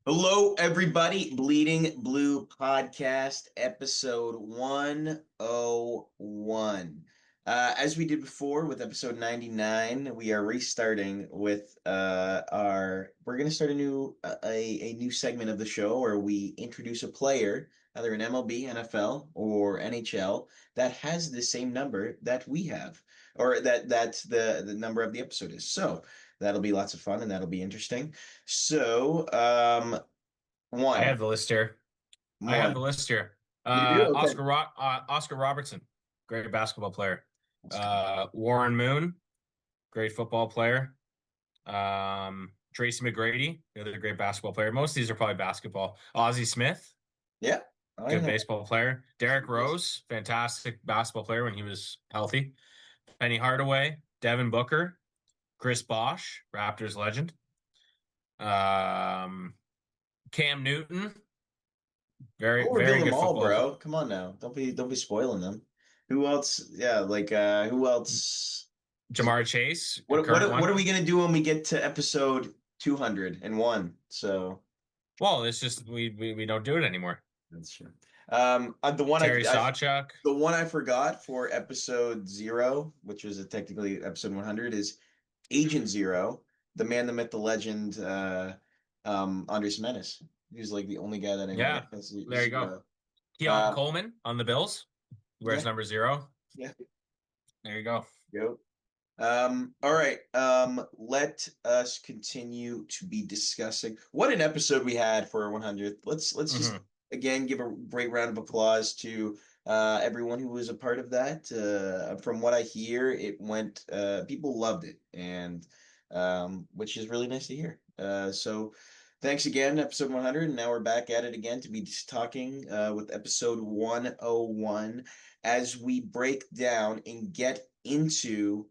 Hello, everybody. Bleeding Blue Podcast, episode 101. As we did before with episode 99, we are restarting with we're going to start a new segment of the show where we introduce a player, either in MLB, NFL, or NHL, that has the same number that we have, or that's the number of the episode is. So that'll be lots of fun and that'll be interesting. So, I one, have the list here. I have the one. list here. You do? Okay. Oscar Robertson, great basketball player. That's good. Warren Moon, great football player. Tracy McGrady, the other great basketball player. Most of these are probably basketball. Ozzie Smith, Yeah. I good know. baseball player. Derrick Yes. Rose, fantastic basketball player when he was healthy. Penny Hardaway, Devin Booker, Chris Bosh, Raptors legend. Um, Cam Newton, Don't very, reveal very them good all, football. bro. Come on now. Don't be spoiling them. Who else? Yeah, who else? Just Jamar Chase, what current what what are we one. gonna do when we get to episode 201? So Well, it's just we don't do it anymore. that's true. The one Terry Sawchuk. the one I forgot for episode 0, which was technically episode 100, is Agent Zero, the man, the myth, the legend, Andres Menace. He's like the only guy that I know that Yeah, has there you go. zero. Keon Um, Coleman on the Bills. He wears yeah, number 0. yeah, There you go. go. All right. Let us continue to be discussing what an episode we had for our 100th. Let's just Hmm. again give a great round of applause to everyone who was a part of that. From what I hear, it went. People loved it, and which is really nice to hear. So. Thanks again, episode 100. And now we're back at it again to be just talking with episode 101 as we break down and get into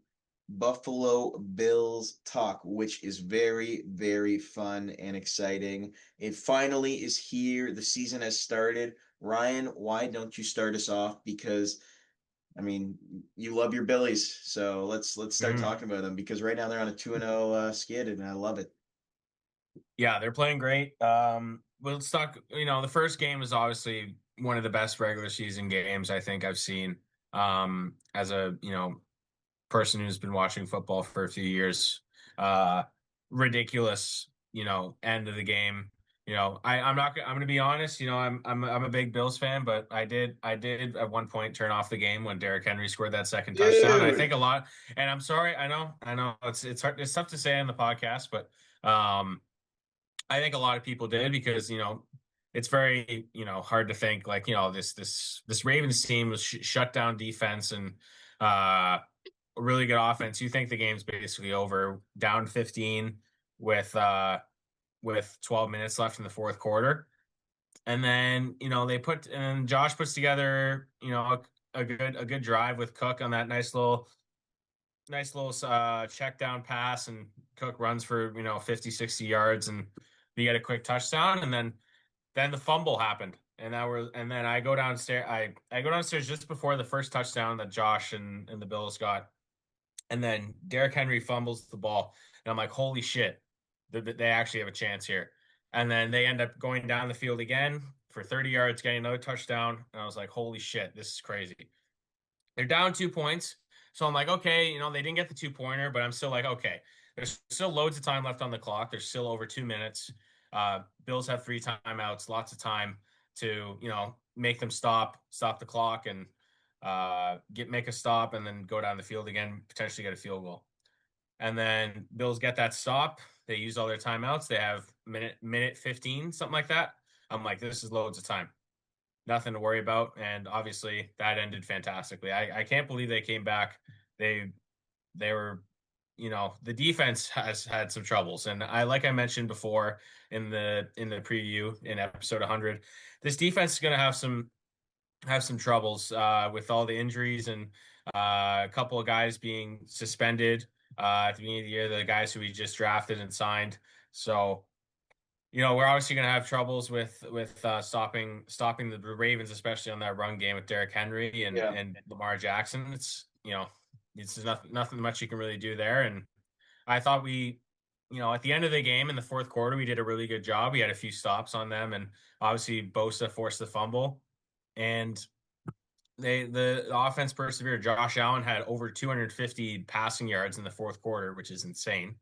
Buffalo Bills talk, which is very, very fun and exciting. It finally is here. The season has started. Ryan, why don't you start us off? Because I mean, you love your Billies, so let's start Hmm. talking about them because right now they're on a 2-0 skid, and I love it. Yeah, they're playing great. Let's talk. The first game is obviously one of the best regular season games I think I've seen. As a person who's been watching football for a few years. Uh, Ridiculous, end of the game. I'm not. I'm going to be honest. I'm a big Bills fan, but I did at one point turn off the game when Derrick Henry scored that second touchdown. I think Dude. a lot, and I'm sorry. I know. It's hard. It's tough to say on the podcast, but I think a lot of people did because it's very hard to think like this Ravens team was shut down defense and uh a really good offense. You think the game's basically over, down 15 with 12 minutes left in the fourth quarter. And then, and Josh puts together, a good drive with Cook on that nice little check down pass, and Cook runs for, 50, 60 yards, and you get a quick touchdown. And then the fumble happened. And then I go downstairs just before the first touchdown that Josh and the Bills got. And then Derrick Henry fumbles the ball. And I'm like, holy shit, they actually have a chance here. And then they end up going down the field again for 30 yards, getting another touchdown. And I was like, holy shit, this is crazy. They're down 2 points. So I'm like, okay, they didn't get the 2-pointer, but I'm still like, okay, there's still loads of time left on the clock. There's still over 2 minutes. Bills have 3 timeouts, lots of time to, make them stop the clock and make a stop and then go down the field again, potentially get a field goal. And then Bills get that stop. They use all their timeouts. They have minute 15, something like that. I'm like, this is loads of time, nothing to worry about. And obviously that ended fantastically. I can't believe they came back. They they were, the defense has had some troubles. And like I mentioned before in the preview in episode 100, this defense is going to have some troubles with all the injuries and a couple of guys being suspended at the beginning of the year, the guys who we just drafted and signed. So we're obviously going to have troubles with stopping the Ravens, especially on that run game with Derrick Henry and Yeah. and Lamar Jackson. It's nothing much you can really do there. And I thought at the end of the game in the fourth quarter, we did a really good job. We had a few stops on them, and obviously Bosa forced the fumble, and the offense persevered. Josh Allen had over 250 passing yards in the fourth quarter, which is insane.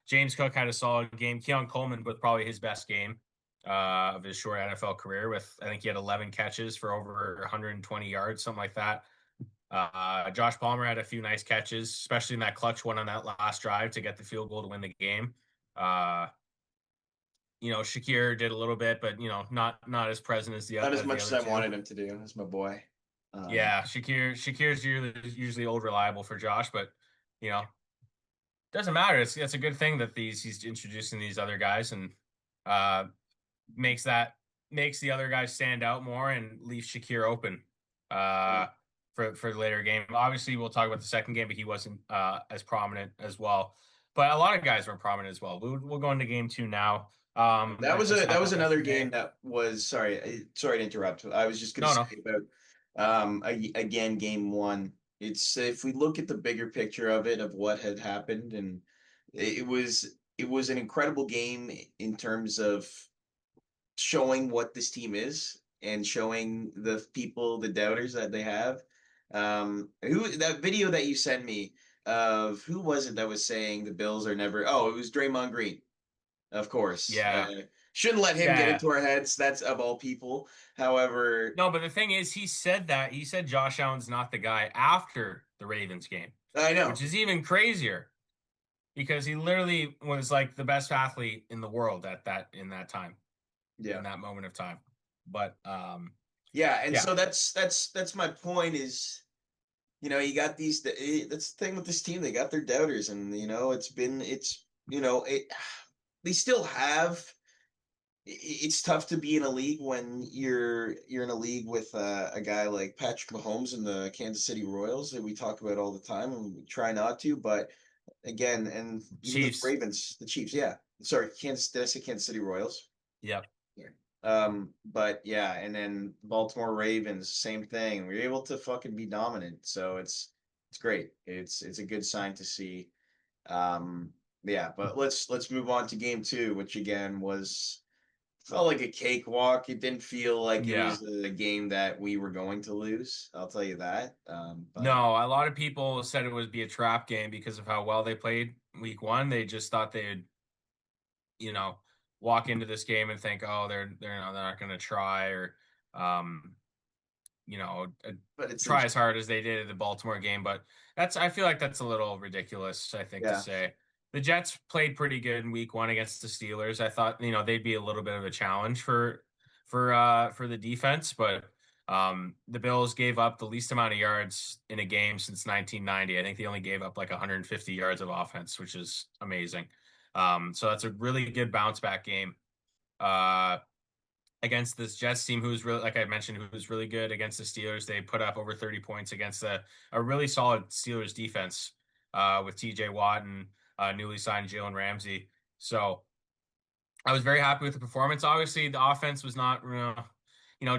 James Cook had a solid game. Keon Coleman was probably his best game of his short NFL career. With I think he had 11 catches for over 120 yards, something like that. Josh Palmer had a few nice catches, especially in that clutch one on that last drive to get the field goal to win the game. Shakir did a little bit, but not as present as Not as as the much as other I two. wanted him to do. That's my boy. Yeah, Shakir's usually old reliable for Josh, but you know doesn't matter. It's a good thing that he's introducing these other guys and uh makes that makes the other guys stand out more and leaves Shakir open uh for the later game. Obviously, we'll talk about the second game, but he wasn't as prominent as well. But a lot of guys were prominent as well. We'll go into game two now. This That was happened another game yesterday. that was sorry to interrupt. I was just going to No, say no. about again game one. It's if we look at the bigger picture of it of what had happened, and it was an incredible game in terms of showing what this team is and showing the people the doubters that they have. Who that video that you sent me of who was it that was saying the Bills are never? Oh, it was Draymond Green. Of course. Yeah. Shouldn't let him get Yeah. into our heads. That's of all people. However, No, but the thing is, he said Josh Allen's not the guy after the Ravens game, I know. which is even crazier because he literally was like the best athlete in the world in that time, Yeah. in that moment of time. But Yeah, and yeah, so that's my point is, you got that's the thing with this team. They got their doubters and they still have it's tough to be in a league when you're in a league with a guy like Patrick Mahomes and the Kansas City Royals that we talk about all the time and we try not to, but again, and even the Chiefs. Ravens, the Chiefs, yeah. Sorry, Kansas. Did I say Kansas City Royals? Yep. Yeah. But yeah, and then Baltimore Ravens, same thing. We are able to fucking be dominant, so it's great. It's a good sign to see. Um, yeah, but let's move on to game two, which again was felt like a cakewalk. It didn't feel like it Yeah. was a game that we were going to lose. I'll tell you that. But No, a lot of people said it would be a trap game because of how well they played week one. They just thought they'd, you know, walk into this game and think, oh, they're not going to try or, um, you know, but it's the try as hard as they did in the Baltimore game. But I feel like that's a little ridiculous, I think, to yeah. say. The Jets played pretty good in week one against the Steelers. I thought, they'd be a little bit of a challenge for the defense, but the Bills gave up the least amount of yards in a game since 1990. I think they only gave up like 150 yards of offense, which is amazing. So that's a really good bounce back game. Uh, Against this Jets team, who's really, like I mentioned, who's really good against the Steelers. They put up over 30 points against a really solid Steelers defense with TJ Watt and newly signed Jalen Ramsey. So I was very happy with the performance. Obviously, the offense was not,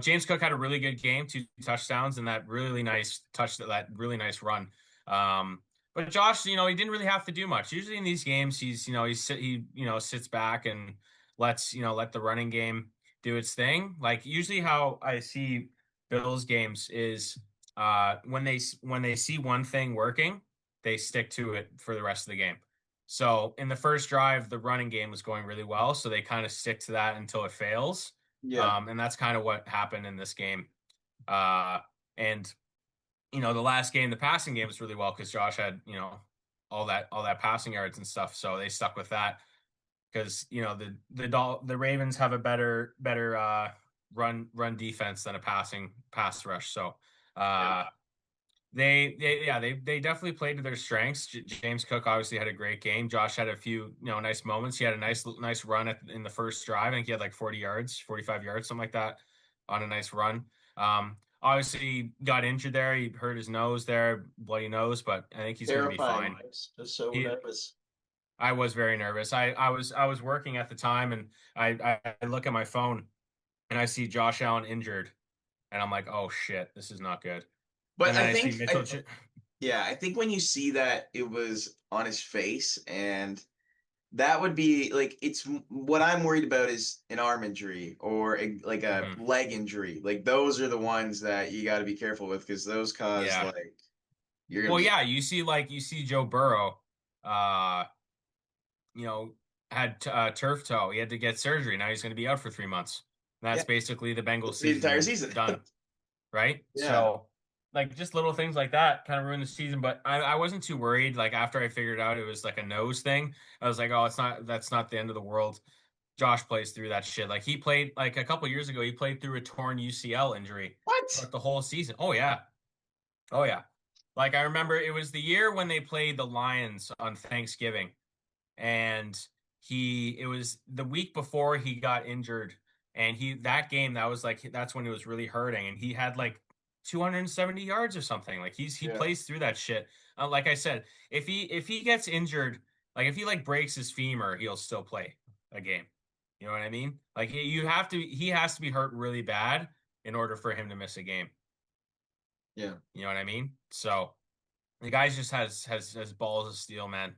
James Cook had a really good game, 2 touchdowns, and that really nice run. But Josh, he didn't really have to do much. Usually in these games, he sits back and let the running game do its thing. Like usually how I see Bills games is when they see one thing working, they stick to it for the rest of the game. So in the first drive, the running game was going really well, so they kind of stick to that until it fails. Yeah. And that's kind of what happened in this game. And the last game, the passing game was really well because Josh had all that passing yards and stuff, so they stuck with that because the Ravens have a better run defense than a pass rush. So Yeah. uh, they definitely played to their strengths. James Cook obviously had a great game. Josh had a few nice moments. He had a nice run in the first drive. I think he had like 40 yards, 45 yards, something like that, on a nice run. Obviously he got injured there. He hurt his nose there, bloody nose, but I think he's going to be Terrifying. fine. I was just so He nervous. I was very nervous. I was working at the time, and I look at my phone and I see Josh Allen injured, and I'm like, oh shit, this is not good. But And then I see Mitchell. yeah, I think when you see that it was on his face and that would be like what I'm worried about is an arm injury or like a Hmm. leg injury. Like those are the ones that you got to be careful with because those cause Yeah. like you're gonna Well, be yeah, you see Joe Burrow, uh, you know, had turf toe. He had to get surgery. Now he's going to be out for 3 months. That's yeah basically the Bengals the entire season season. done, right? Yeah, So, like, just little things like that kind of ruin the season. But I wasn't too worried. Like after I figured out it was like a nose thing, I was like, oh, it's not. That's not the end of the world. Josh plays through that shit. Like he played like a couple years ago. He played through a torn UCL injury what? throughout the whole season. Oh yeah. Oh yeah. Like I remember it was the year when they played the Lions on Thanksgiving and it was the week before he got injured and that game that was like that's when it was really hurting and he had like 270 yards or something. Like he Yeah, plays through that shit. Like I said, if he gets injured, like if he like breaks his femur, he'll still play a game. You know what I mean? Like he has to be hurt really bad in order for him to miss a game. yeah, You know what I mean? So the guy just has balls of steel, man.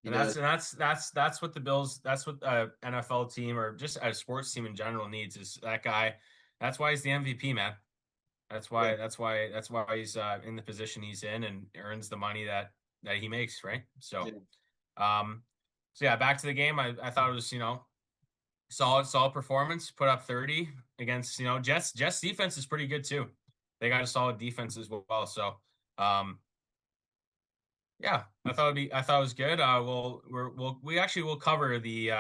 he And does. that's what the Bills, that's what a NFL team or just a sports team in general needs is that guy. That's why he's the MVP, man. Yeah, That's why he's in the position he's in and earns the money that he makes, right? yeah, Um, so yeah, back to the game. I thought it was, solid performance, put up 30 against, Jets defense is pretty good too. They got a solid defense as well. So, um, yeah, I thought it was good. We actually will cover the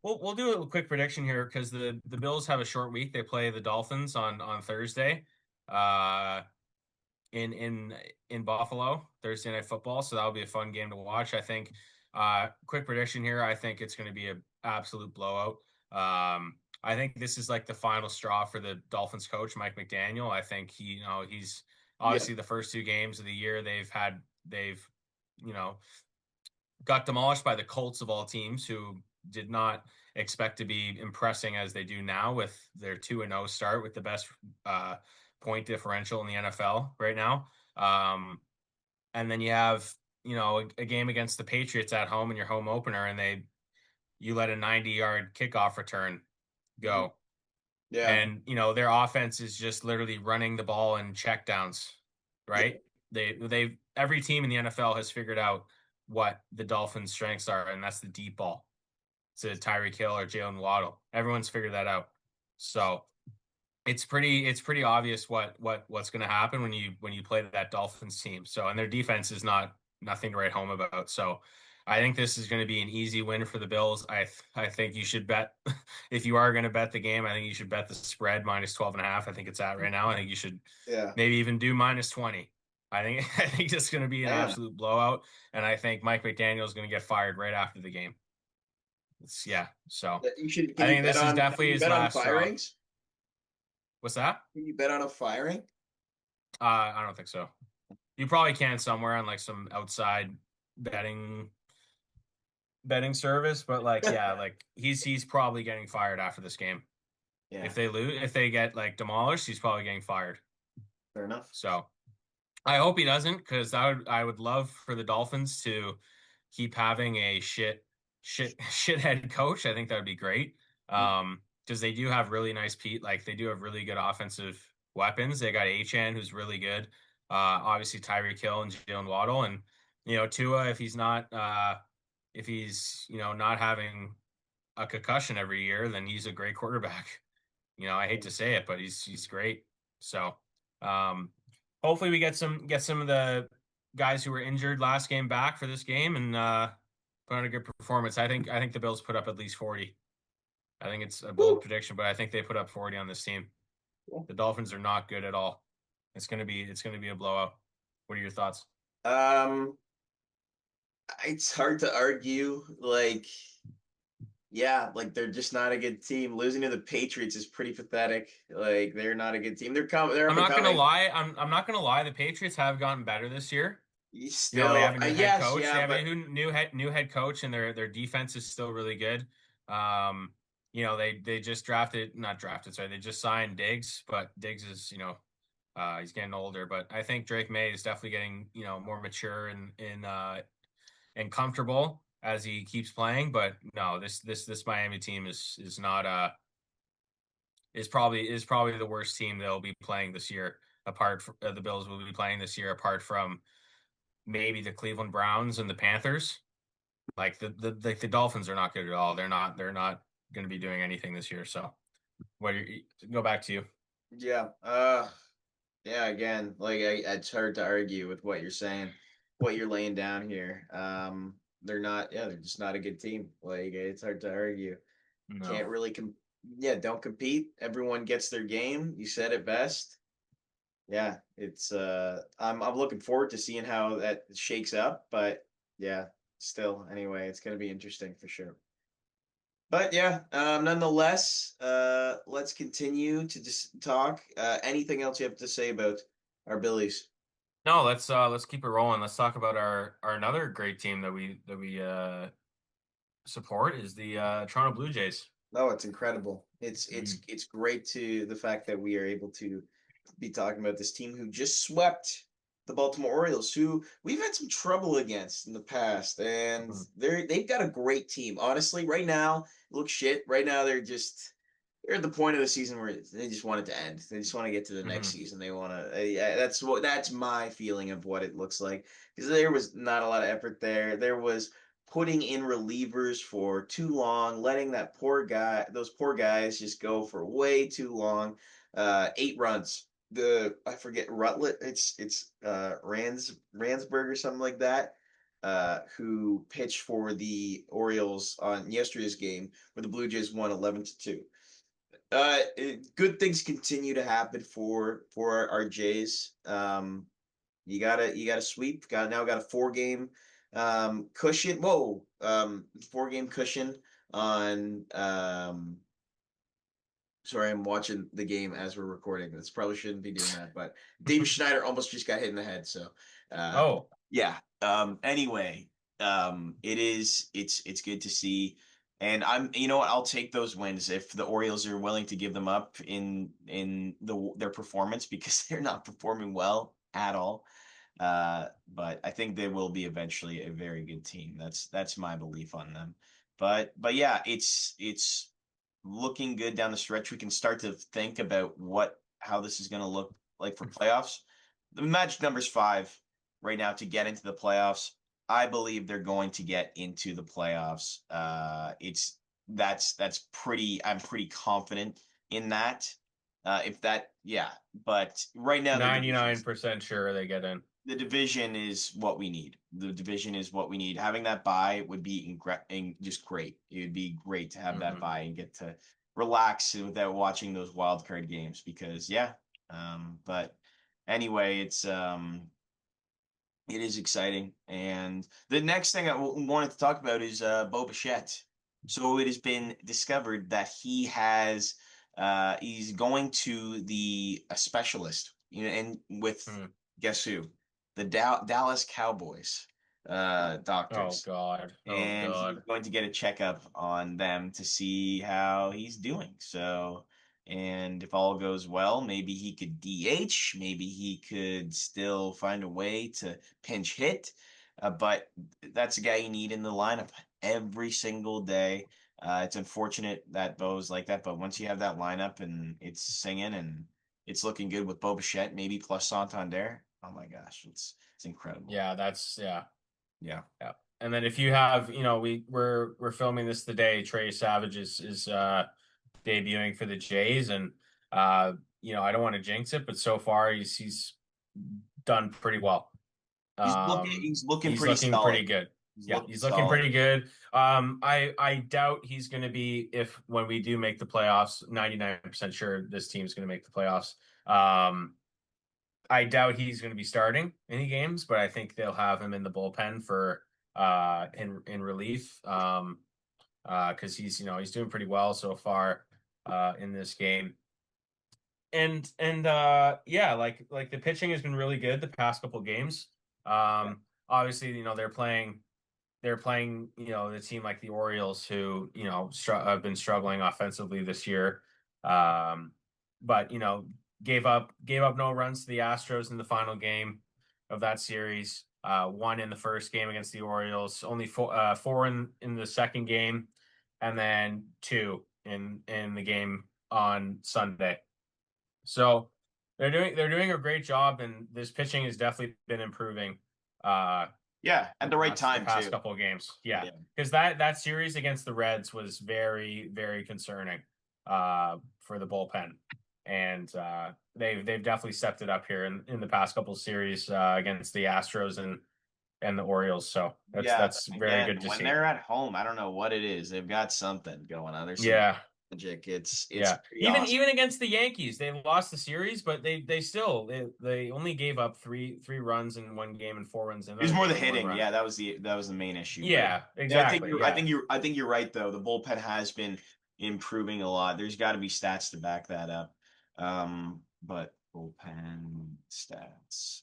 we'll do a quick prediction here because the Bills have a short week. They play the Dolphins on Thursday, uh, in in Buffalo, Thursday Night Football. So that'll be a fun game to watch. I think. Quick prediction here. I think it's going to be an absolute blowout. I think this is like the final straw for the Dolphins coach, Mike McDaniel. I think he's yeah, obviously the first two games of the year they've you know got demolished by the Colts of all teams, who did not expect to be impressing as they do now with their 2-0 start with the best uh, point differential in the NFL right now. And then you have a game against the Patriots at home in your home opener, and you let a 90-yard kickoff return mhm, go, yeah, and their offense is just literally running the ball and checkdowns, yeah, right? They every team in the NFL has figured out what the Dolphins' strengths are, and that's the deep ball to Tyreek Hill or Jalen Waddle. Everyone's figured that out. So it's pretty obvious what's going to happen when you play that Dolphins team. So and their defense is nothing to write home about. So I think this is going to be an easy win for the Bills. I think you should bet if you are going to bet the game. I think you should bet the spread minus 12.5. I think it's at right now. I think you should yeah, maybe even do minus 20. I think I think it's going to be an yeah. absolute blowout, and I think Mike McDaniel is going to get fired right after the game. Yeah. So You should. I think this is Can definitely you his bet on last straw. firings? What's that? Can you bet on a firing? I don't think so. You probably can somewhere on like some outside betting service, but like yeah, like he's probably getting fired after this game. Yeah, If they get like demolished, he's probably getting fired. fair enough. So I hope he doesn't, because I would love for the Dolphins to keep having a shit head coach. I think that would be great. Because they do have really nice like they do have really good offensive weapons. They got Achan, who's really good. Obviously Tyreek Hill and Jalen Waddle, and Tua, if he's not having a concussion every year, then he's a great quarterback. I hate to say it, but he's great. So, um, hopefully we get some of the guys who were injured last game back for this game and put on a good performance. I think the Bills put up at least 40. I think it's a bold Woo! prediction, but I think they put up 40 on this team. Cool. The Dolphins are not good at all. It's gonna be a blowout. What are your thoughts? Um, it's hard to argue. Like, yeah, like they're just not a good team. Losing to the Patriots is pretty pathetic. Like, they're not a good team. They're up I'm and not gonna coming. lie. I'm not gonna lie. The Patriots have gotten better this year. They Still, have a new head yes, coach. They yeah, have a but new head coach, and their defense is still really good. Um, they just not drafted, sorry, they just signed Diggs, but Diggs is he's getting older. But I think Drake May is definitely getting more mature and comfortable. as he keeps playing. But no, this Miami team is not is probably the worst team they'll be playing this year. Apart from the Bills will be playing this year, apart from maybe the Cleveland Browns and the Panthers. Like the Dolphins are not good at all. They're not going to be doing anything this year. So what go back to you. Yeah. Yeah, again, it's hard to argue with what you're saying, what you're laying down here. They're just not a good team. Like, it's hard to argue. No. Can't really yeah, don't compete. Everyone gets their game. You said it best. Yeah, I'm looking forward to seeing how that shakes up, but yeah, still, anyway, it's gonna be interesting for sure. But yeah, nonetheless, let's continue to just talk. Anything else you have to say about our Billies? No, let's keep it rolling. Let's talk about our another great team that we support is the Toronto Blue Jays. Oh, it's incredible. It's Mm. it's it's great to the fact that we are able to be talking about this team who just swept the Baltimore Orioles, who we've had some trouble against in the past, and Mhm. they've got a great team. Honestly, right now, look shit. Right now, they're at the point of the season where they just want it to end. They just want to get to the next Mhm. season. They want to. That's my feeling of what it looks like because there was not a lot of effort there. There was putting in relievers for too long, letting those poor guys, just go for way too long. 8 runs. I forget Rutlet. It's Ransburg or something like that. Who pitched for the Orioles on yesterday's game where the Blue Jays won 11-2. Good things continue to happen for our Jays. You got a sweep. Got a 4 game cushion. Whoa, 4 game cushion on. Sorry, I'm watching the game as we're recording. This probably shouldn't be doing that, but David Schneider almost just got hit in the head. So, uh, Oh, yeah. Anyway, it's good to see, and you know what, I'll take those wins if the Orioles are willing to give them up in their performance because they're not performing well at all. But I think they will be eventually a very good team. That's my belief on them. But yeah, it's looking good down the stretch. We can start to think about how this is going to look like for playoffs. The magic number's 5 right now to get into the playoffs. I believe they're going to get into the playoffs. It's that's pretty. I'm pretty confident in that. If that, yeah. But right now, 99% sure they get in. the division is what we need. The division is what we need. Having that bye would be just great. It would be great to have that Hmm. bye and get to relax without watching those wild card games because yeah. But anyway, it is exciting. And the next thing I wanted to talk about is Bo Bichette. So it has been discovered that he's going to a specialist, and with Hmm. guess who? The Dallas Cowboys Oh doctors, God. Oh and he's God. going to get a checkup on them to see how he's doing. So, and if all goes well, maybe he could DH, maybe he could still find a way to pinch hit. But that's a guy you need in the lineup every single day. It's unfortunate that Bo's like that, but once you have that lineup and it's singing and it's looking good with Bo Bichette, maybe plus Santander, oh my gosh, it's incredible. Yeah, that's yeah. Yeah. Yeah. And then if you have, we're filming this today. Trey Savage is debuting for the Jays, and I don't want to jinx it, but so far he's done pretty well. He's looking He's pretty looking solid. pretty good. He's Yeah, looking he's looking solid. pretty good. I doubt he's going to be if when we do make the playoffs. 99% sure this team's going to make the playoffs. Um, I doubt he's going to be starting any games, but I think they'll have him in the bullpen for in relief because he's doing pretty well so far in this game. And yeah, like the pitching has been really good the past couple games. Yeah. Obviously, they're playing the team like the Orioles who have been struggling offensively this year. Um, but gave up no runs to the Astros in the final game of that series. one in the first game against the Orioles, only four in the second game, and then two in the game on Sunday. So they're doing a great job, and this pitching has definitely been improving. Yeah, at the right The time past too. couple of games. Yeah, Yeah. because that series against the Reds was very, very concerning for the bullpen, and they've definitely stepped it up here in the past couple of series against the Astros and the Orioles. So Yeah, that's very again, good to when see. they're at home, I don't know what it is. They've got something going on. There's some Yeah, magic. It's yeah. pretty Even awesome. even against the Yankees, they lost the series, but they still they only gave up three runs in one game and four runs in It was another more the game and one hitting. run. Yeah, that was the main issue. But Yeah, yeah, exactly. Yeah. I think you're right though. The bullpen has been improving a lot. There's got to be stats to back that up. But bullpen stats.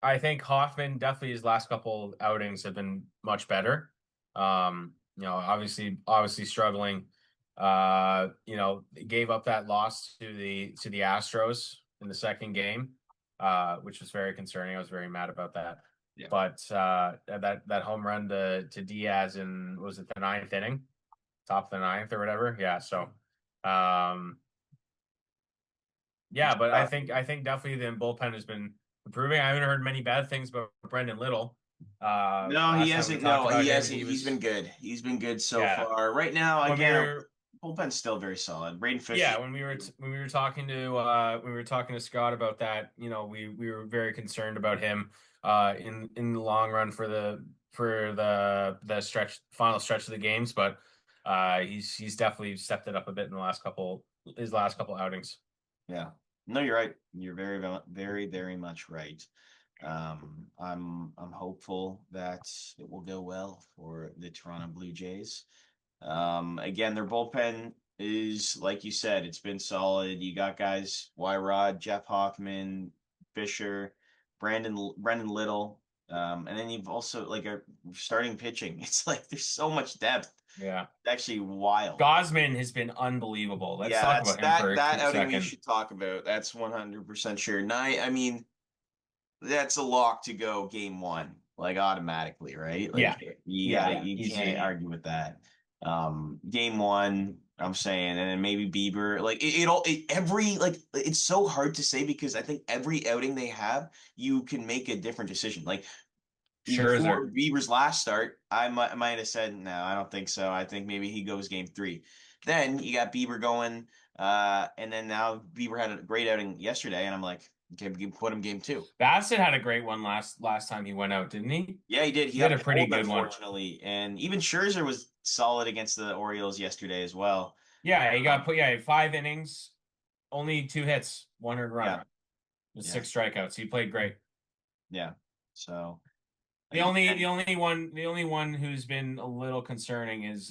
I think Hoffman definitely his last couple outings have been much better. Obviously struggling. Gave up that loss to the Astros in the second game, which was very concerning. I was very mad about that. Yeah. But that home run to Diaz in was it the ninth inning, top of the ninth or whatever? Yeah. So, yeah, but I think definitely the bullpen has been improving. I haven't heard many bad things about Brendan Little. No, he Last time we hasn't. talked No, about he him, hasn't. he He's been was good. He's been good so yeah. far. Right now, When we again, were bullpen's still very solid. Braden Fisher. yeah, when we were talking to Scott about that, we were very concerned about him in the long run for the final stretch of the games, but he's definitely stepped it up a bit in the his last couple outings. Yeah. No, you're right. You're very, very, very much right. I'm hopeful that it will go well for the Toronto Blue Jays. Again, their bullpen is like you said, it's been solid. You got guys, Rod, Jeff Hoffman, Fisher, Brendan Little, and then you've also like a starting pitching. It's like there's so much depth. Yeah. It's actually wild. Gosman has been unbelievable. Let's Yeah, talk that's about him for a that quick outing we second. should talk about. That's 100% sure. I mean, that's a lock to go game one, like automatically, right? Yeah. Like you can't Easy. argue with that. Game one, I'm saying, and then maybe Bieber. Like every like it's so hard to say because I think every outing they have, you can make a different decision. Like before Scherzer. Bieber's last start, I might have said no, I don't think so. I think maybe he goes game three. Then you got Bieber going, and then now Bieber had a great outing yesterday, and I'm like, okay, put him game two. Bassett had a great one last time he went out, didn't he? Yeah, he did. He He had got a pretty pulled, good one. unfortunately, and even Scherzer was solid against the Orioles yesterday as well. Yeah, he got Um, put. Yeah, 5 innings, only 2 hits, one earned run, yeah, with yeah, 6 strikeouts. He played great. yeah. So The only one who's been a little concerning is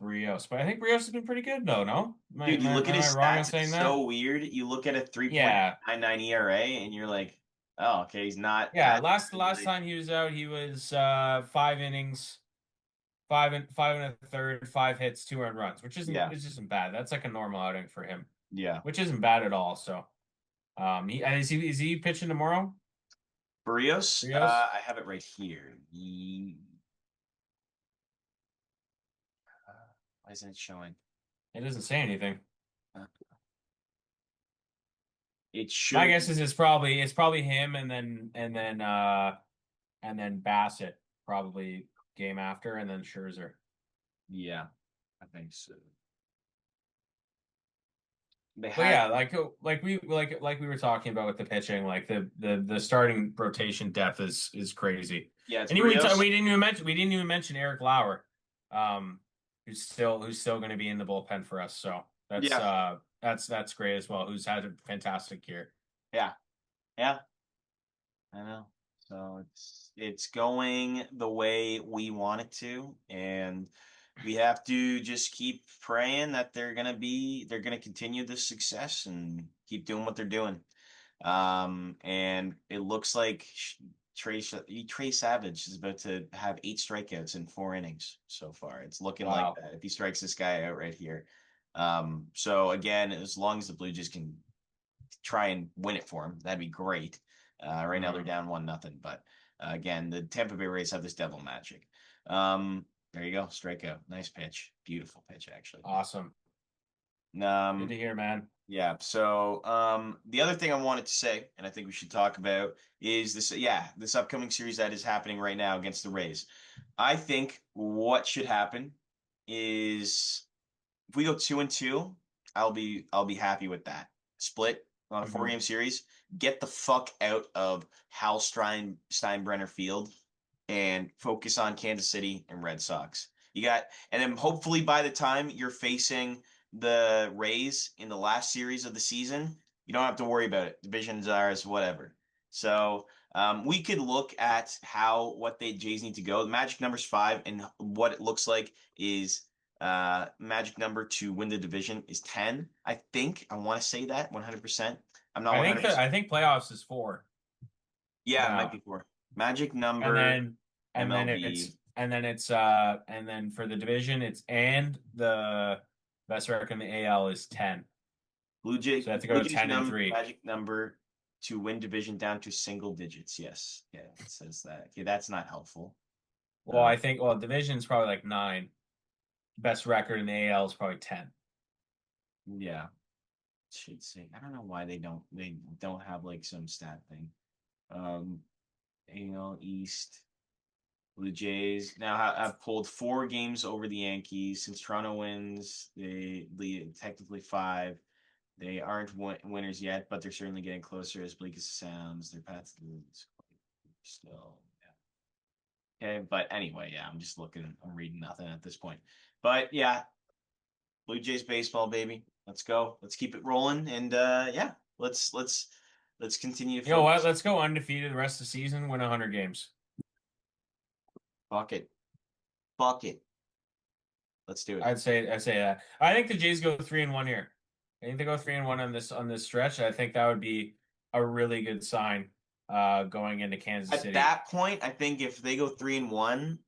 Rios, but I think Rios has been pretty good though. No, am I dude, am you I, look am at I his wrong on stats. saying It's that? so weird. You look at a Yeah, 3.99 ERA, and you're like, oh, okay, he's not yeah. as Last like, time he was out, he was 5 innings, five and a third, 5 hits, 2 earned runs, yeah, which isn't bad. That's like a normal outing for him, yeah. which isn't bad at all. So, is he pitching tomorrow? Barrios, Rios? I have it right here. Why isn't it showing? It doesn't say anything. Uh, it My should. guess is it's probably him and then Bassett probably game after and then Scherzer. Yeah, I think so. They But had. yeah, like we were talking about with the pitching, like the starting rotation depth is crazy. Yeah, it's And Barrios. we didn't even mention Eric Lauer, um, who's still going to be in the bullpen for us. So that's Yeah, uh that's great as well. Who's had a fantastic year. yeah, yeah. I know. So it's going the way we want it to, and we have to just keep praying that they're gonna continue this success and keep doing what they're doing. And it looks like Trey Savage is about to have 8 strikeouts in 4 innings so far. It's looking like Wow. that if he strikes this guy out right here. So again, as long as the Blue Jays can try and win it for him, that'd be great. Right now they're down 1-0, but again, the Tampa Bay Rays have this devil magic. There you go, strikeout, nice pitch, beautiful pitch actually. Awesome. Good to Um, hear, man. yeah. So, the other thing I wanted to say, and I think we should talk about, is this. Yeah, this upcoming series that is happening right now against the Rays. I think what should happen is if we go 2-2, I'll be happy with that. Split on a Mhm. 4-game series. Get the fuck out of Hal Steinbrenner Field and focus on Kansas City and Red Sox. And then hopefully by the time you're facing the Rays in the last series of the season, you don't have to worry about it. Divisions are as whatever. So we could look at what the Jays need to go. The magic number's 5, and what it looks like is magic number to win the division is 10. I think I want to say that 100%. I'm not I think that 100%. I think playoffs is 4 Yeah, it might now. be 4. Magic And number then MLB. and then for the division it's and the best record in the AL is 10. So they have to go Blue to Jays 10 and 3. magic number to win division down to single digits. Yes. Yeah, it says that. Okay, that's not helpful. Well, Uh, I think division's probably like 9. Best record in the AL is probably 10. yeah. Should say. I don't know why they don't have like some stat thing. Um AL East. Blue Jays now have pulled 4 games over the Yankees since Toronto wins. They lead technically 5. They aren't winners yet, but they're certainly getting closer as bleak as it sounds. Their path to lose still. Yeah. Okay, but anyway, yeah, I'm just looking. I'm reading nothing at this point. But yeah, Blue Jays baseball, baby. Let's go. Let's keep it rolling, and yeah, let's continue to You know what? focus. Let's go undefeated the rest of the season, win 100 games. Fuck it. Fuck it. Let's do it. I'd say that. I think the Jays go 3-1 here. I think they go 3-1 on this stretch. I think that would be a really good sign going into Kansas At City. that point, I think if they go 3-1,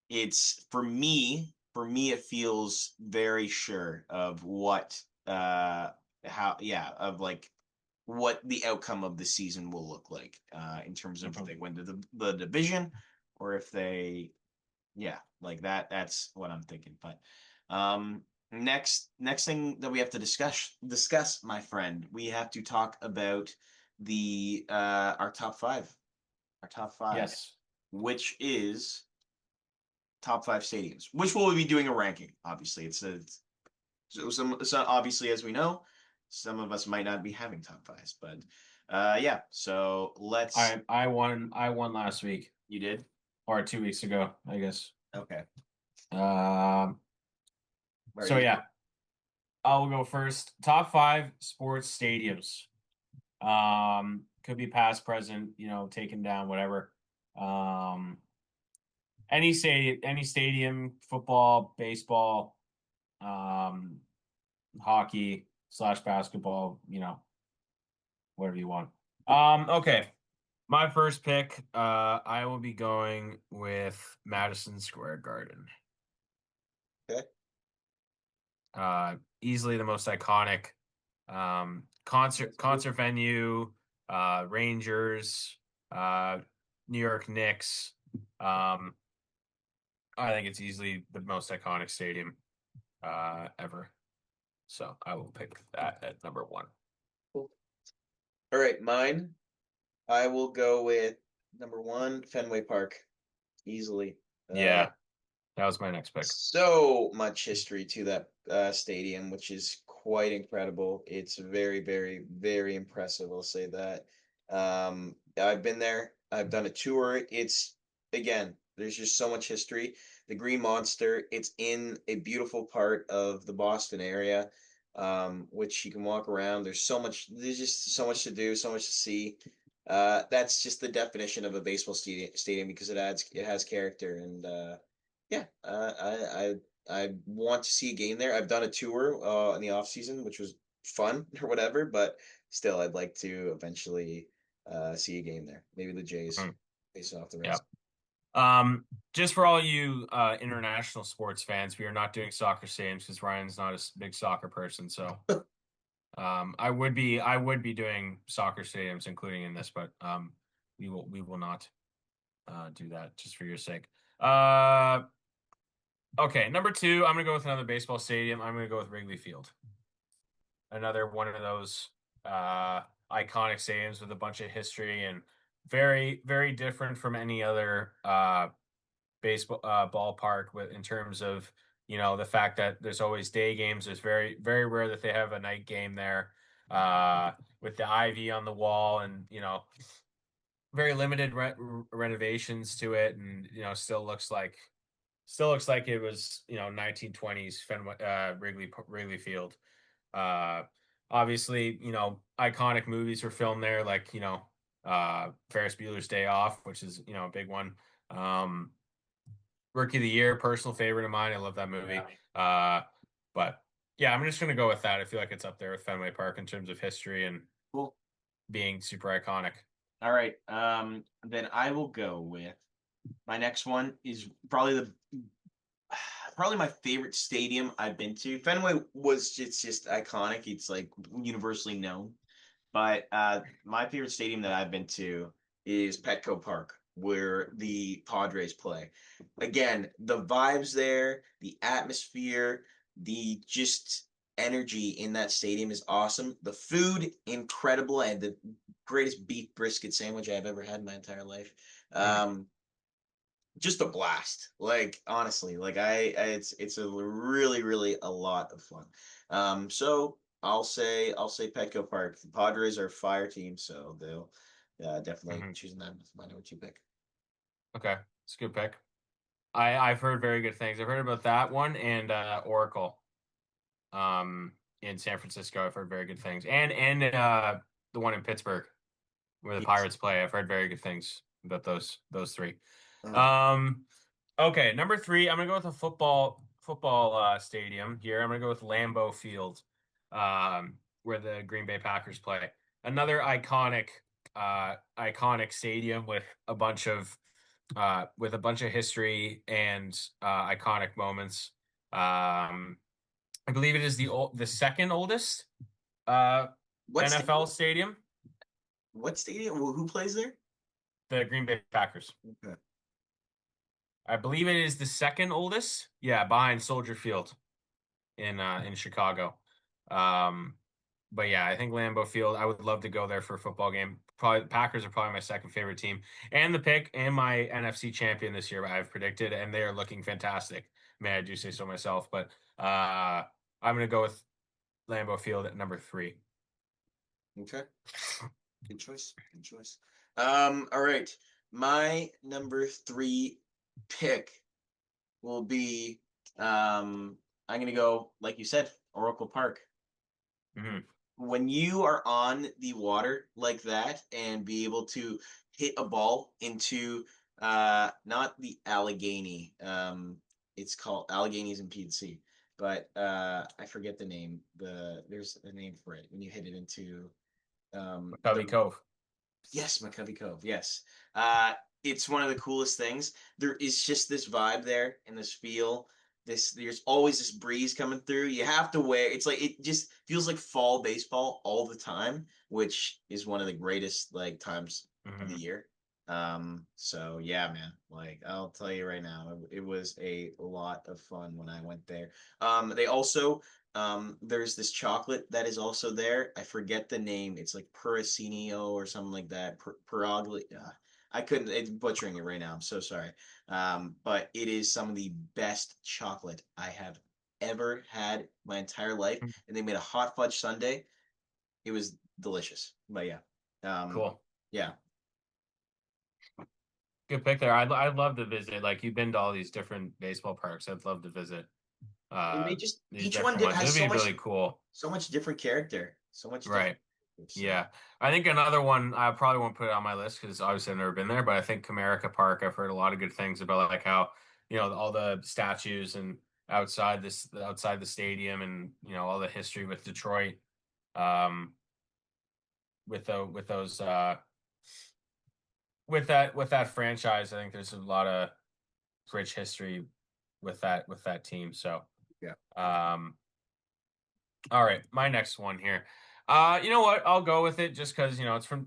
it's for me it feels very sure of what how yeah of like what the outcome of the season will look like in terms of if Mhm. they win the division or if they yeah like that's what I'm thinking. But next thing that we have to discuss, my friend, we have to talk about the our top five, Yes. which is top 5 stadiums, which we'll be doing a ranking. Obviously, so obviously, as we know, some of us might not be having top fives, but yeah. So let's. I won last week You did. or 2 weeks ago, I guess. Okay. Um, so Ready? yeah, I'll go first. Top 5 sports stadiums. Could be past, present, taken down, whatever. Um, any stadium, football, baseball, um, hockey/basketball, whatever you want. Okay. My first pick, I will be going with Madison Square Garden. Okay. Easily the most iconic concert venue, Rangers, New York Knicks. I think it's easily the most iconic stadium ever. So I will pick that at number 1. Cool. All right, mine. I will go with number 1, Fenway Park, easily. Yeah, that was my next pick. So much history to that stadium, which is quite incredible. It's very, very, very impressive. I'll say that. I've been there. I've done a tour. It's again, there's just so much history. The Green Monster. It's in a beautiful part of the Boston area, which you can walk around. There's so much. There's just so much to do, so much to see. That's just the definition of a baseball stadium because it has character and. Yeah, I want to see a game there. I've done a tour in the off season, which was fun or whatever, but still, I'd like to eventually see a game there. Maybe the Jays Mhm. facing off the Yeah. Reds. Just for all you international sports fans, we are not doing soccer stadiums because Ryan's not a big soccer person. So I would be doing soccer stadiums, including in this, but we will not do that just for your sake. Okay, number two, I'm gonna go with another baseball stadium. I'm gonna go with Wrigley Field. Another one of those iconic stadiums with a bunch of history and very, very different from any other baseball ballpark with in terms of the fact that there's always day games. It's very, very rare that they have a night game there with the ivy on the wall and very limited renovations to it, and still looks like it was 1920s Fenway Wrigley Field. Uh, Obviously, iconic movies were filmed there, like Ferris Bueller's Day Off, which is a big one. Um, Rookie of the Year, personal favorite of mine. I love that movie. But yeah, I'm just gonna go with that. I feel like it's up there with Fenway Park in terms of history and Cool. being super iconic. All right. Then I will go with my next one is probably my favorite stadium I've been to. Fenway was just iconic. It's like universally known. But my favorite stadium that I've been to is Petco Park, where the Padres play. Again, the vibes there, the atmosphere, the just energy in that stadium is awesome. The food, incredible. I had the greatest beef brisket sandwich I've ever had in my entire life. Mm. Just a blast. Like honestly, like it's a really a lot of fun. So I'll say Petco Park. The Padres are a fire team, so they'll definitely Mhm. choosing that as my number two pick. Okay, it's a good pick. I've heard very good things. I've heard about that one and Oracle in San Francisco. I've heard very good things. And the one in Pittsburgh where the Yes. Pirates play. I've heard very good things about those three. Uh, Um okay, number three, I'm gonna go with a football stadium here. I'm gonna go with Lambeau Field, where the Green Bay Packers play. Another iconic stadium with a bunch of history and iconic moments. I believe it is the second oldest uh, what NFL stadium? stadium, What stadium? Who plays there? the Green Bay Packers. Okay. I believe it is the second oldest. Yeah, behind Soldier Field in Chicago. Um, but yeah, I think Lambeau Field. I would love to go there for a football game. Probably the Packers are probably my second favorite team, and the pick and my NFC champion this year. I've predicted, and they are looking fantastic. May I do say so myself? But I'm gonna go with Lambeau Field at number three. Okay. Good choice. Good choice. All right. My number three pick will be I'm gonna go, like you said, Oracle Park. Hmm. When you are on the water like that and be able to hit a ball into not the Allegheny, it's called Alleghenies and PNC, but I forget the name. There's a name for it when you hit it into McCovey the Cove. yes, McCovey Cove. Yes. Uh, it's one of the coolest things. There is just this vibe there and this feel. There's always this breeze coming through. You have to wear. It's like it just feels like fall baseball all the time, which is one of the greatest like times of the Hmm. year. So yeah, man. Like I'll tell you right now, it was a lot of fun when I went there. They also there's this chocolate that is also there. I forget the name. It's like Puracinio or something like that. Peragli. I couldn't. It's butchering it right now. I'm so sorry. But it is some of the best chocolate I have ever had my entire life. And they made a hot fudge sundae. It was delicious. But yeah, um, Cool. yeah. Good pick there. I'd love to visit. Like you've been to all these different baseball parks. I'd love to visit And they just these each one different ones. has It'd be really cool. so much different character, so much different. Right. So Yeah. I think another one I probably won't put it on my list because obviously I've never been there, but I think Comerica Park, I've heard a lot of good things about like how, all the statues and outside the stadium and all the history with Detroit. Um with those with that franchise, I think there's a lot of rich history with that team. So yeah. um all right, my next one here. You know what? I'll go with it just because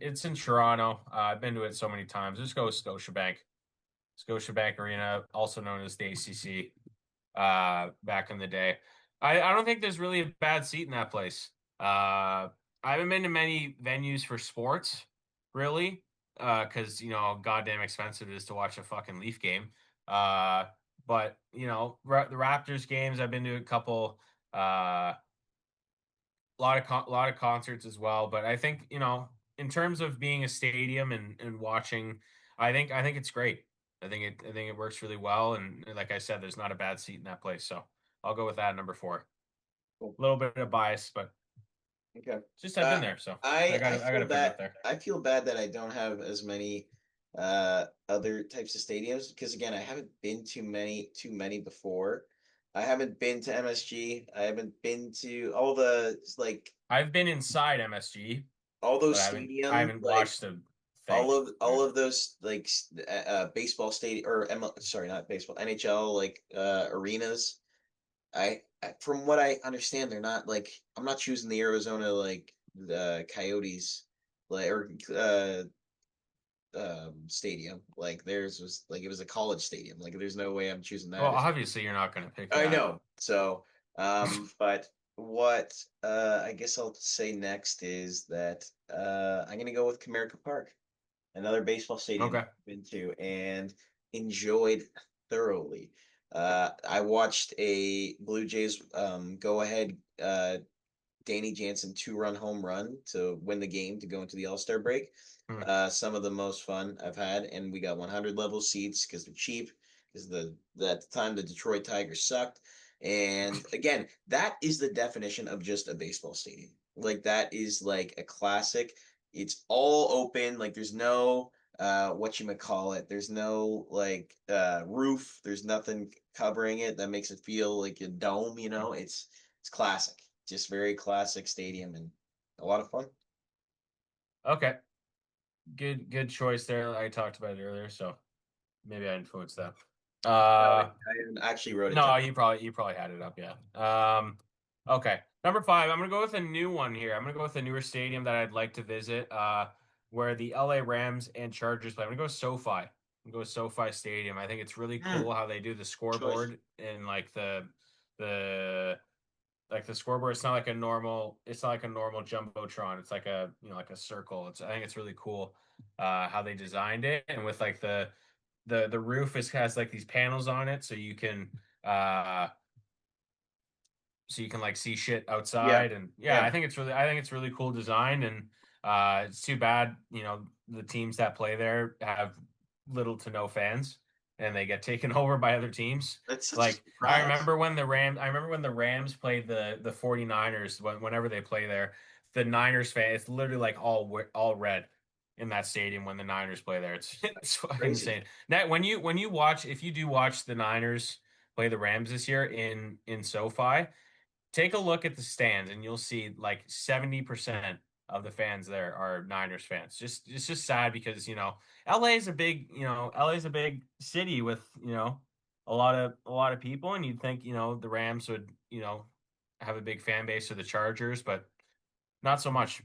it's in Toronto. I've been to it so many times. Just go with Scotiabank. Scotiabank Arena, also known as the ACC. Back in the day, I don't think there's really a bad seat in that place. I haven't been to many venues for sports, really, because how goddamn expensive it is to watch a fucking Leaf game. Uh, but the Raptors games, I've been to a couple. A lot of concerts as well. But I think in terms of being a stadium and watching, I think it's great. I think it works really well. And like I said, there's not a bad seat in that place. So I'll go with that number four. Cool. A little bit of bias, but Okay. it's just I've been there, so I I gotta I feel gotta put it bad. up there. I feel bad that I don't have as many other types of stadiums because again, I haven't been too many before. I haven't been to MSG. I haven't been to all the like I've been inside MSG, all but those I stadiums haven't like watched the thing. all of those like baseball stadium or sorry, not baseball, NHL like arenas. From what I understand, they're not like I'm not choosing the Arizona like the Coyotes like or stadium. Like theirs was like it was a college stadium. Like there's no way I'm choosing Well, that. obviously you're not gonna pick I that. know. So, but what I guess I'll say next is that I'm gonna go with Comerica Park, another baseball stadium Okay. I've been to and enjoyed thoroughly. I watched a Blue Jays go ahead Danny Jansen 2-run home run to win the game to go into the All-Star break. Hmm. Some of the most fun I've had, and we got 100 level seats because they're cheap. Because at the time the Detroit Tigers sucked, and again, that is the definition of just a baseball stadium. Like that is like a classic. It's all open. Like there's no what you might call it. There's no like roof. There's nothing covering it that makes it feel like a dome. It's classic. Just very classic stadium and a lot of fun. Okay. Good choice there. I talked about it earlier, so maybe I influenced that. No, Uh I actually wrote it down. no, you probably had it up, yeah. Okay. Number five, I'm gonna go with a new one here. I'm gonna go with a newer stadium that I'd like to visit, where the LA Rams and Chargers play. I'm gonna go SoFi. I'm gonna go SoFi Stadium. I think it's really Hmm, cool how they do the choice. scoreboard and the the scoreboard. It's not like a normal jumbotron. It's like like a circle. I think it's really cool how they designed it, and with like the roof has like these panels on it uh so you can like see shit Yeah, outside. And yeah, yeah. I think it's really cool design. And it's too bad the teams that play there have little to no fans and they get taken over by other teams. That's such a Like I surprise. remember when the Rams played the 49ers. Whenever they play there, the Niners fan, it's literally like all red in that stadium when the Niners play there. It's fucking Crazy. insane. That when you watch, if you do watch the Niners play the Rams this year in SoFi, take a look at the stands and you'll see like 70% of the fans there are Niners fans. It's just sad because, LA is a big city with, a lot of people, and you'd think, the Rams would, have a big fan base of the Chargers, but not so much.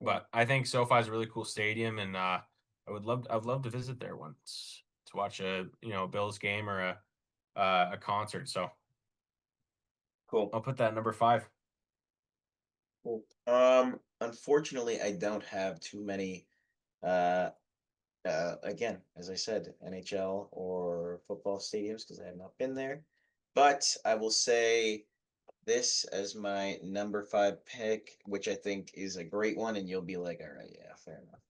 Hmm. But I think SoFi is a really cool stadium, and I'd love to visit there once to watch a, Bills game or a concert. So Cool. I'll put that at number five. Cool. Unfortunately, I don't have too many. Uh, again, as I said, NHL or football stadiums because I have not been there. But I will say this as my number five pick, which I think is a great one, and you'll be like, all right, yeah, fair enough.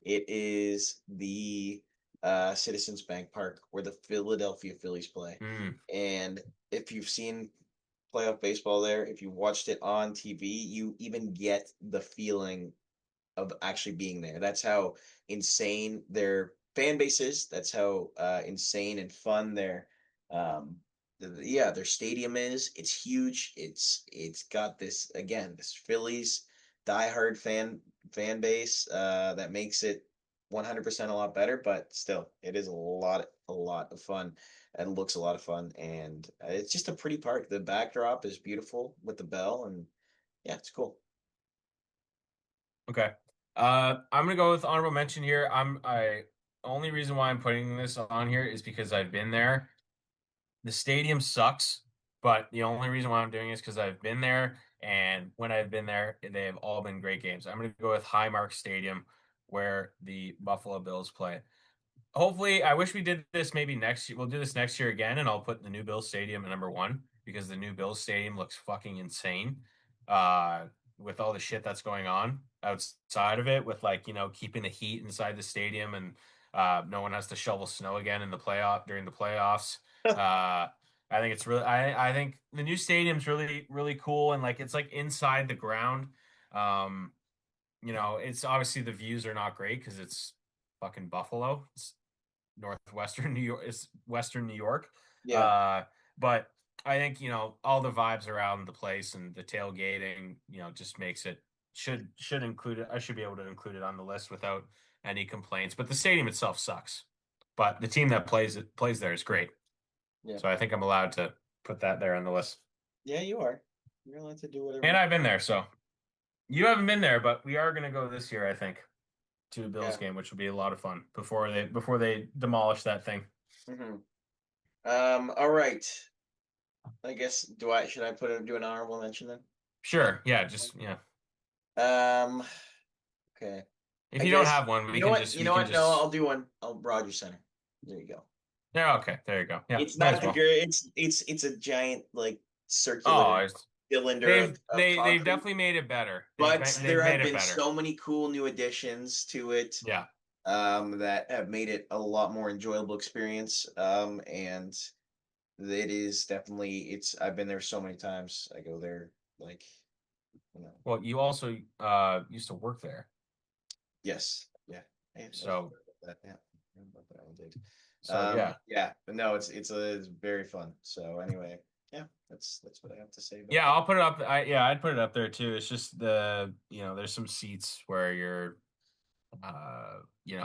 It is the Citizens Bank Park where the Philadelphia Phillies play. Mm. And if you've seen playoff baseball there, if you watched it on TV, you even get the feeling of actually being there. That's how insane their fan base is. That's how insane and fun um, yeah, their stadium is. It's huge. It's got this Phillies diehard fan base that makes it 100% a lot better. But still, it is a lot of fun and looks a lot of fun. And it's just a pretty park. The backdrop is beautiful with the bell, and yeah, it's cool. Okay. I'm gonna go with honorable mention here. I only reason why I'm putting this on here is because I've been there. The stadium sucks, but the only reason why I'm doing it is because I've been there, and when I've been there, they have all been great games. I'm gonna go with Highmark Stadium, where the Buffalo Bills play. Hopefully, I wish we did this maybe next year. We'll do this next year again, and I'll put the new Bills Stadium at number one because the new Bills Stadium looks fucking insane. Uh, with all the shit that's going on outside of it, with like, keeping the heat inside the stadium, and no one has to shovel snow again in the playoff during the playoffs. Uh, I think it's really, I think the new stadium's really, really cool, and like it's like inside the ground. Um, it's obviously the views are not great because it's fucking Buffalo. It's northwestern New York is Western New York. Yeah. Uh, but I think, all the vibes around the place and the tailgating, just makes it should include it. I should be able to include it on the list without any complaints. But the stadium itself sucks. But the team that plays there is great. Yeah. So I think I'm allowed to put that there on the list. Yeah, you are. You're allowed to do whatever And you. I've been there, so you haven't been there, but we are gonna go this year, I think, to a Bills Yeah. game, which will be a lot of fun before they demolish that thing. Hmm. All right. I guess should I do an honorable mention then? Sure. Yeah, just yeah. Um, okay. If I you don't guess have one, you we know can what? just You we know can what? No, just I'll do one. I'll Rogers Center. There you go. Yeah, okay. There you go. Yeah, It's might not as the well. great. It's a giant like Oh, circular cylinder they've of they've concrete. definitely made it better. But They've there made have it been better. so many cool new additions to it Yeah. that have made it a lot more enjoyable experience. And it is definitely it's I've been there so many times. I go there like you know. Well, you also used to work there. Yes. Yeah. I forgot So about that. Yeah. I forgot about that one, dude. yeah. Yeah, but no, it's very fun. So anyway, yeah, that's what I have to say about Yeah, that. I'll put it up. I'd put it up there too. It's just there's some seats where you're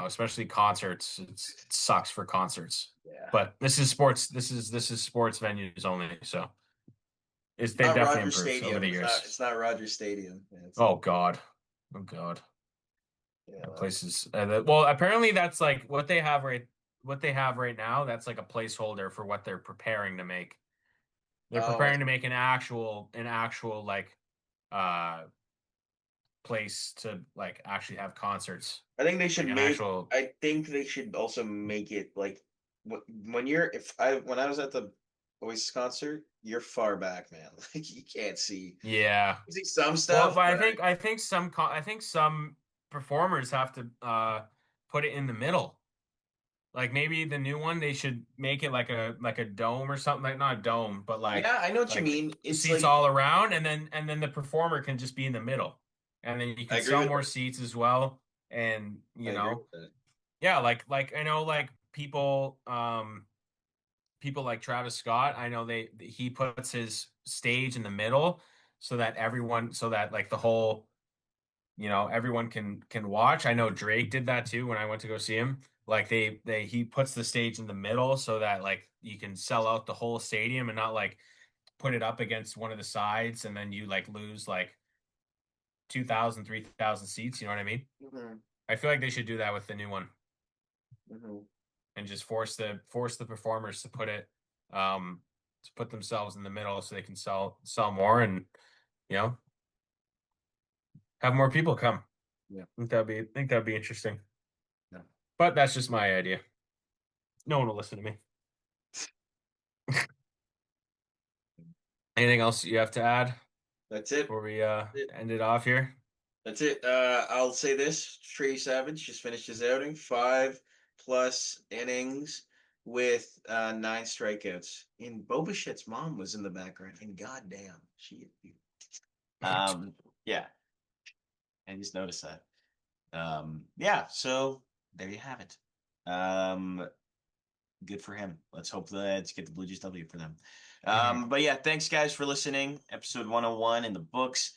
especially concerts. It sucks for concerts. Yeah. But this is sports. This is sports venues only. So they've Not definitely Rogers improved over Stadium. the It's years. not Rogers Stadium. Yeah, it's Oh God. Oh God. yeah, That well, place is well. Apparently, that's like what they have right now. That's like a placeholder for what they're preparing to make. They're oh, preparing to make an actual like uh place to like actually have concerts, like an actual. I think they should also make it like when you're if I when I was at the Oasis concert, you're far back, man. Like you can't see. Yeah. You see some Well, stuff, but I but think I think some I think some performers have to put it in the middle. Like maybe the new one, they should make it like a dome or something, like not a dome, but yeah, I know what you like mean. It's seats like all around, and then the performer can just be in the middle, and then you I can agree sell with more that. seats as well, and I agree with that. yeah, like I know like people like Travis Scott, I know he puts his stage in the middle so that like the whole everyone can watch. I know Drake did that too when I went to go see him. Like he puts the stage in the middle so that like you can sell out the whole stadium and not like put it up against one of the sides and then you like lose like 2,000, 3,000 seats, you know what I mean? Hmm. I feel like they should do that with the new one Hmm. and just force the performers um to put themselves in the middle so they can sell more and you know have more people come. Yeah. I think that'd be interesting. No. But that's just my idea. No one will listen to me. Anything else you have to add That's it. before we That's it. end it off here? That's it. I'll say this: Trey Savage just finished his outing, 5+ innings with 9 strikeouts. And Bo Bichette's mom was in the background, and goddamn, she is beautiful. Yeah, I just noticed that. Yeah, so there you have it. Um, good for him. Let's get the Blue Jays W for them. Mhm. But yeah, thanks guys for listening. Episode 101 in the books.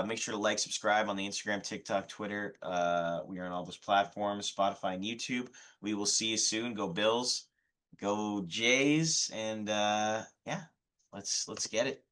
Make sure to like, subscribe on the Instagram, TikTok, Twitter. We are on all those platforms, Spotify and YouTube. We will see you soon. Go Bills, go Jays, and yeah, let's get it.